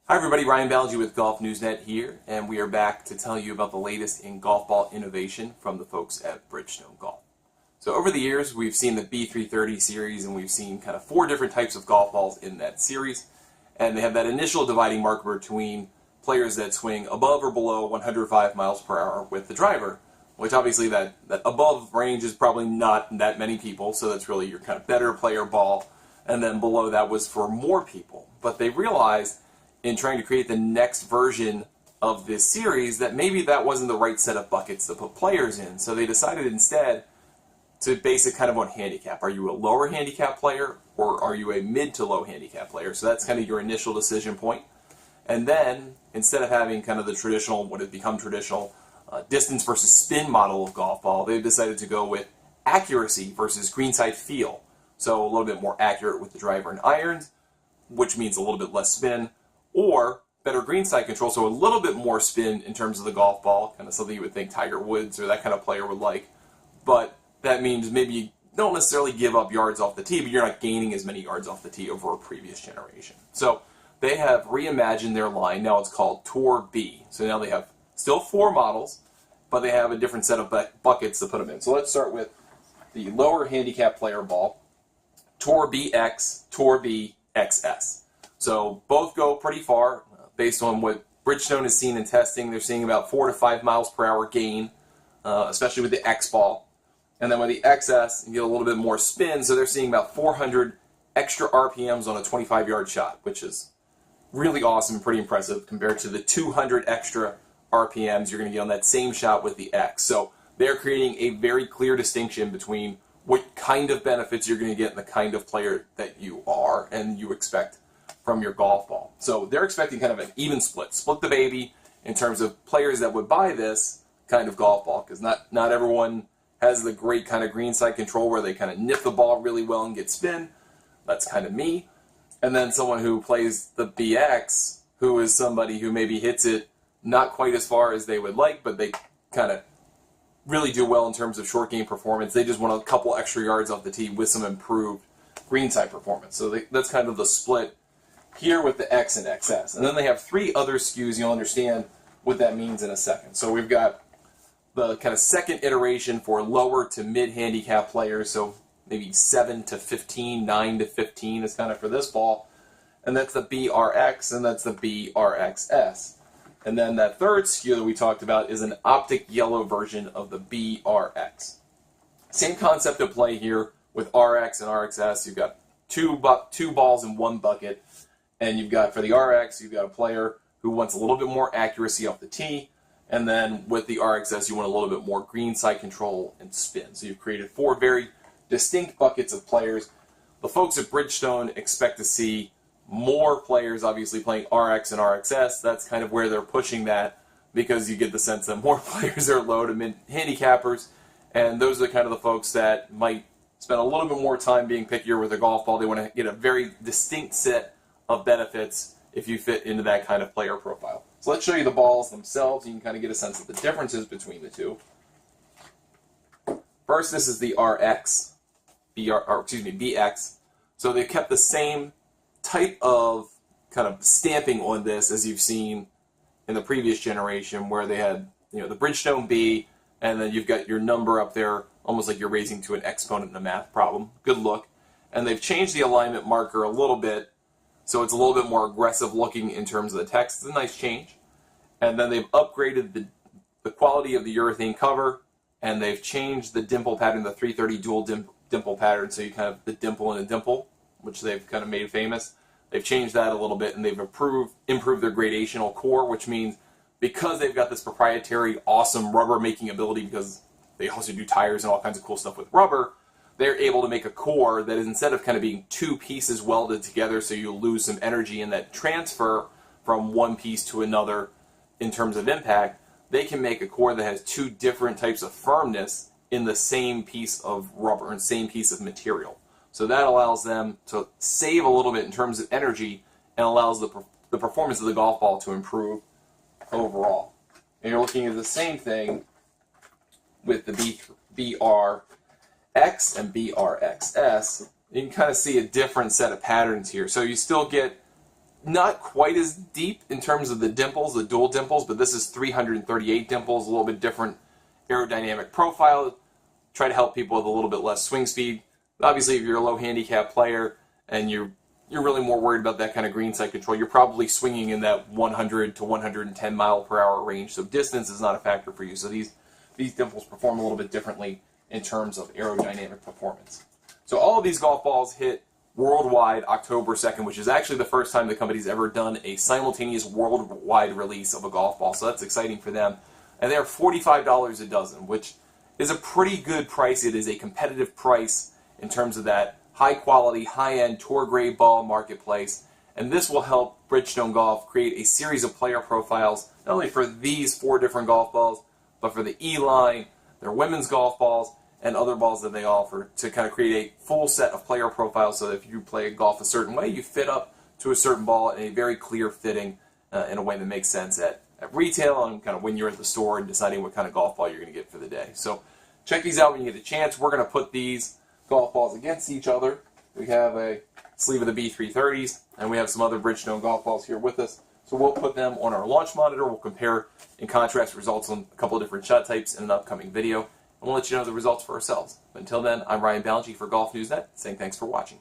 Hi everybody, Ryan Ballengee with Golf Newsnet here, and we are back to tell you about the latest in golf ball innovation from the folks at Bridgestone Golf. So over the years, we've seen the B330 series, and we've seen kind of 4 different types of golf balls in that series, and they have that initial dividing marker between players that swing above or below 105 miles per hour with the driver, which obviously that above range is probably not that many people, so that's really your kind of better player ball, and then below that was for more people. But they realized in trying to create the next version of this series that maybe that wasn't the right set of buckets to put players in. So they decided instead to base it kind of on handicap. Are you a lower handicap player or are you a mid to low handicap player? So that's kind of your initial decision point. And then instead of having kind of the traditional, what had become traditional, distance versus spin model of golf ball, they've decided to go with accuracy versus greenside feel. So a little bit more accurate with the driver and irons, which means a little bit less spin, or better greenside control, so a little bit more spin in terms of the golf ball, kind of something you would think Tiger Woods or that kind of player would like. But that means maybe you don't necessarily give up yards off the tee, but you're not gaining as many yards off the tee over a previous generation. So they have reimagined their line. Now it's called Tour B. So now they have still 4 models, but they have a different set of buckets to put them in. So let's start with the lower handicap player ball, Tour BX, Tour B XS. So both go pretty far based on what Bridgestone has seen in testing. They're seeing about 4 to 5 miles per hour gain, especially with the X ball. And then with the XS, you get a little bit more spin, so they're seeing about 400 extra RPMs on a 25-yard shot, which is really awesome and pretty impressive compared to the 200 extra RPMs you're going to get on that same shot with the X. So they're creating a very clear distinction between what kind of benefits you're going to get and the kind of player that you are and you expect from your golf ball. So they're expecting kind of an even split the baby in terms of players that would buy this kind of golf ball, because not everyone has the great kind of greenside control where they kind of nip the ball really well and get spin. That's kind of me. And then someone who plays the BX, who is somebody who maybe hits it not quite as far as they would like, but they kind of really do well in terms of short game performance. They just want a couple extra yards off the tee with some improved greenside performance. So that's kind of the split here with the X and XS. And then they have 3 other SKUs. You'll understand what that means in a second. So we've got the kind of second iteration for lower to mid handicap players. So maybe 7 to 15, 9 to 15 is kind of for this ball. And that's the BRX and that's the BRXS. And then that third SKU that we talked about is an optic yellow version of the BRX. Same concept of play here with RX and RXS. You've got two balls in one bucket. And you've got, for the RX, you've got a player who wants a little bit more accuracy off the tee. And then with the RXS, you want a little bit more greenside control and spin. So you've created 4 very distinct buckets of players. The folks at Bridgestone expect to see more players, obviously, playing RX and RXS. That's kind of where they're pushing that, because you get the sense that more players are low to mid handicappers. And those are kind of the folks that might spend a little bit more time being pickier with a golf ball. They want to get a very distinct set of benefits if you fit into that kind of player profile. So let's show you the balls themselves. You can kind of get a sense of the differences between the two. First, this is the BX. So they kept the same type of kind of stamping on this as you've seen in the previous generation, where they had, the Bridgestone B, and then you've got your number up there, almost like you're raising to an exponent in a math problem. Good look. And they've changed the alignment marker a little bit, so it's a little bit more aggressive looking in terms of the text. It's a nice change. And then they've upgraded the quality of the urethane cover, and they've changed the dimple pattern, the 330 dual dimple pattern, so you kind of the dimple and a dimple, which they've kind of made famous. They've changed that a little bit, and they've improved their gradational core, which means because they've got this proprietary awesome rubber making ability, because they also do tires and all kinds of cool stuff with rubber, they're able to make a core that is, instead of kind of being 2 pieces welded together so you lose some energy in that transfer from one piece to another in terms of impact, they can make a core that has 2 different types of firmness in the same piece of rubber and same piece of material. So that allows them to save a little bit in terms of energy and allows the performance of the golf ball to improve overall. And you're looking at the same thing with the BRX and BRXS. You can kind of see a different set of patterns here. So you still get not quite as deep in terms of the dimples, the dual dimples, but this is 338 dimples, a little bit different aerodynamic profile. Try to help people with a little bit less swing speed. Obviously, if you're a low handicap player and you're really more worried about that kind of greenside control, you're probably swinging in that 100 to 110 mile per hour range. So distance is not a factor for you. So these dimples perform a little bit differently in terms of aerodynamic performance. So all of these golf balls hit worldwide October 2nd, which is actually the first time the company's ever done a simultaneous worldwide release of a golf ball. So that's exciting for them. And they're $45 a dozen, which is a pretty good price. It is a competitive price in terms of that high quality, high-end tour grade ball marketplace. And this will help Bridgestone Golf create a series of player profiles, not only for these 4 different golf balls, but for the E-line, their women's golf balls, and other balls that they offer to kind of create a full set of player profiles so that if you play golf a certain way, you fit up to a certain ball in a very clear fitting in a way that makes sense at retail and kind of when you're at the store and deciding what kind of golf ball you're going to get for the day. So check these out when you get a chance. We're going to put these golf balls against each other. We have a sleeve of the B330s, and we have some other Bridgestone golf balls here with us. So we'll put them on our launch monitor. We'll compare and contrast results on a couple of different shot types in an upcoming video. And we'll let you know the results for ourselves. But until then, I'm Ballengee for Golf News Net, saying thanks for watching.